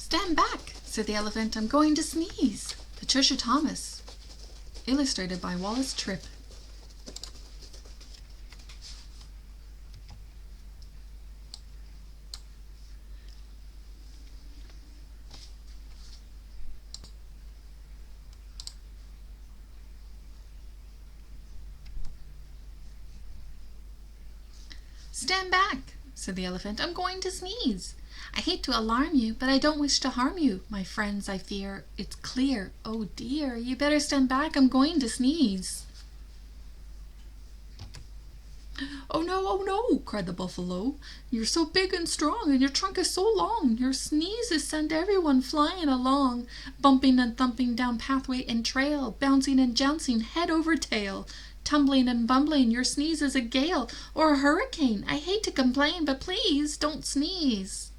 Stand back, said the elephant. I'm going to sneeze. Patricia Thomas. Illustrated by Wallace Tripp. Stand back, said the elephant. I'm going to sneeze. I hate to alarm you, but I don't wish to harm you. My friends, I fear it's clear. Oh dear, you better stand back. I'm going to sneeze. Oh no, cried the buffalo. You're so big and strong, and your trunk is so long. Your sneezes send everyone flying along, bumping and thumping down pathway and trail, bouncing and jouncing head over tail. Tumbling and bumbling, your sneeze is a gale or a hurricane. I hate to complain, but please don't sneeze.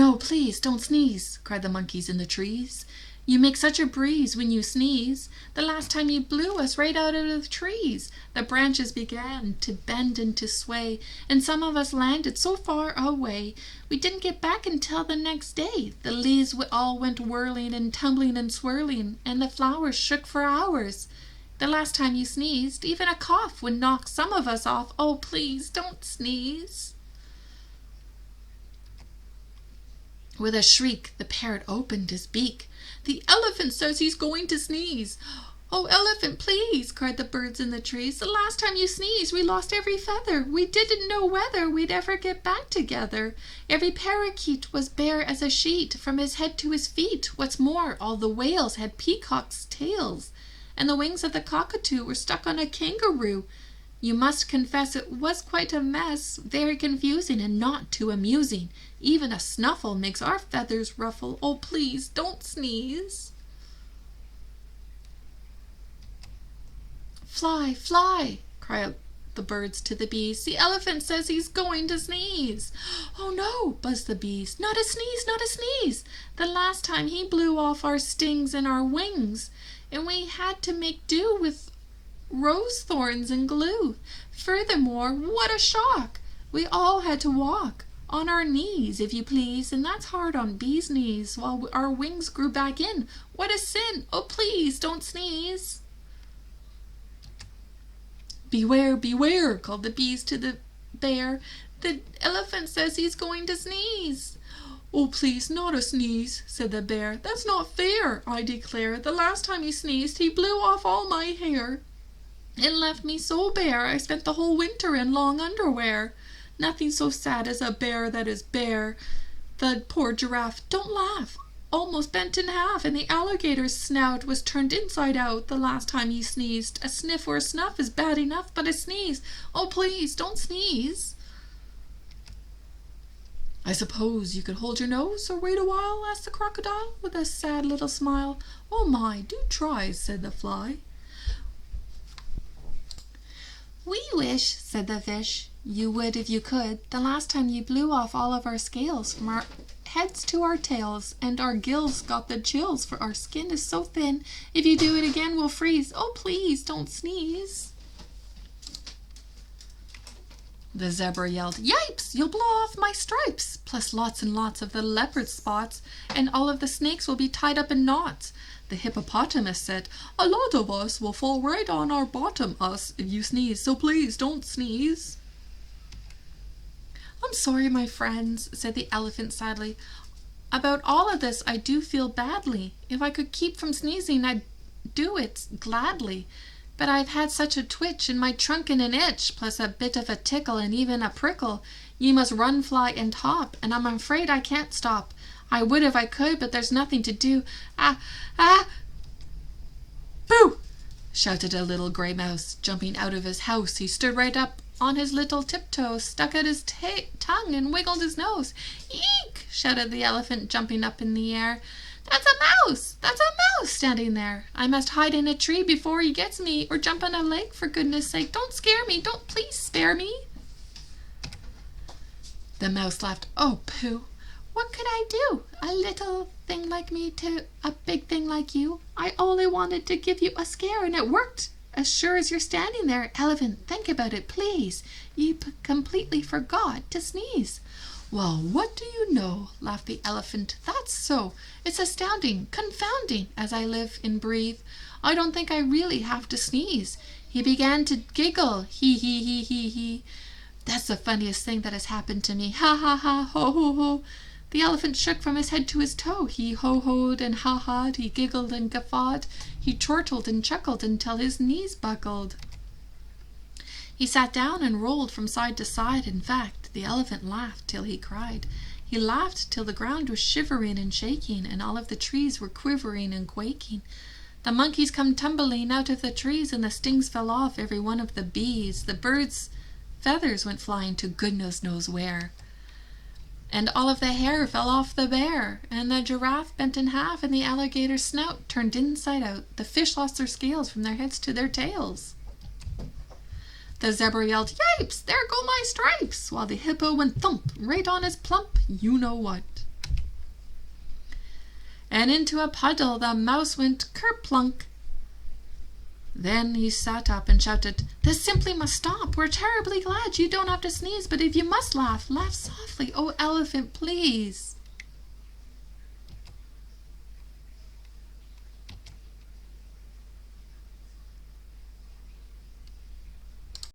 No, please don't sneeze, cried the monkeys in the trees. You make such a breeze when you sneeze. The last time you blew us right out of the trees. The branches began to bend and to sway, and some of us landed so far away we didn't get back until the next day. The leaves all went whirling and tumbling and swirling, and the flowers shook for hours. The last time you sneezed, even a cough would knock some of us off. Oh, please don't sneeze. With a shriek, the parrot opened his beak. The elephant says he's going to sneeze. Oh, elephant, please, cried the birds in the trees. The last time you sneezed, we lost every feather. We didn't know whether we'd ever get back together. Every parakeet was bare as a sheet, from his head to his feet. What's more, all the whales had peacocks' tails, and the wings of the cockatoo were stuck on a kangaroo. You must confess it was quite a mess, very confusing and not too amusing. Even a snuffle makes our feathers ruffle. Oh, please don't sneeze. Fly, fly, cried the birds to the bees. The elephant says he's going to sneeze. Oh no, buzzed the bees. Not a sneeze, not a sneeze. The last time he blew off our stings and our wings, and we had to make do with rose thorns and glue. Furthermore, what a shock! We all had to walk on our knees, if you please, and that's hard on bees' knees, while our wings grew back in. What a sin! Oh, please don't sneeze. Beware, beware, called the bees to the bear. The elephant says he's going to sneeze. Oh, please, not a sneeze, said the bear. That's not fair, I declare. The last time he sneezed, he blew off all my hair. It left me so bare, I spent the whole winter in long underwear. Nothing so sad as a bear that is bare. The poor giraffe, don't laugh, almost bent in half, and the alligator's snout was turned inside out the last time he sneezed. A sniff or a snuff is bad enough, but a sneeze, oh please, don't sneeze. I suppose you could hold your nose or wait a while, asked the crocodile with a sad little smile. Oh my, do try, said the fly. We wish, said the fish, you would if you could. The last time you blew off all of our scales from our heads to our tails, and our gills got the chills, for our skin is so thin. If you do it again, we'll freeze. Oh, please, don't sneeze. The zebra yelled, Yipes! You'll blow off my stripes, plus lots and lots of the leopard spots, and all of the snakes will be tied up in knots. The hippopotamus said, A lot of us will fall right on our bottom, us, if you sneeze, so please don't sneeze. I'm sorry, my friends, said the elephant sadly. About all of this I do feel badly. If I could keep from sneezing, I'd do it gladly. But I've had such a twitch in my trunk and an itch, plus a bit of a tickle and even a prickle. You must run, fly, and hop, and I'm afraid I can't stop. I would if I could, but there's nothing to do. Boo! Shouted a little gray mouse, jumping out of his house. He stood right up on his little tiptoes, stuck out his tongue, and wiggled his nose. Eek! Shouted the elephant, jumping up in the air. That's a mouse! That's a mouse standing there. I must hide in a tree before he gets me, or jump on a lake, for goodness sake. Don't scare me. Don't please spare me. The mouse laughed. Oh, pooh! What could I do? A little thing like me to a big thing like you? I only wanted to give you a scare, and it worked. as sure as you're standing there. Elephant, think about it, please. You completely forgot to sneeze. Well, what do you know, laughed the elephant. That's so. It's astounding, confounding, as I live and breathe. I don't think I really have to sneeze. He began to giggle. He, he. That's the funniest thing that has happened to me. Ha, ha, ha, ho, ho, ho. The elephant shook from his head to his toe. He ho-hoed and ha-ha'd. He giggled and guffawed. He chortled and chuckled until his knees buckled. He sat down and rolled from side to side. In fact, the elephant laughed till he cried. He laughed till the ground was shivering and shaking, and all of the trees were quivering and quaking. The monkeys come tumbling out of the trees, and the stings fell off every one of the bees. The birds' feathers went flying to goodness knows where. And all of the hair fell off the bear, and the giraffe bent in half, and the alligator's snout turned inside out. The fish lost their scales from their heads to their tails. The zebra yelled, "Yipes, there go my stripes," while the hippo went thump right on his plump you-know-what. And into a puddle the mouse went kerplunk. Then he sat up and shouted, "This simply must stop. We're terribly glad you don't have to sneeze, but if you must laugh, laugh softly. Oh, elephant, please."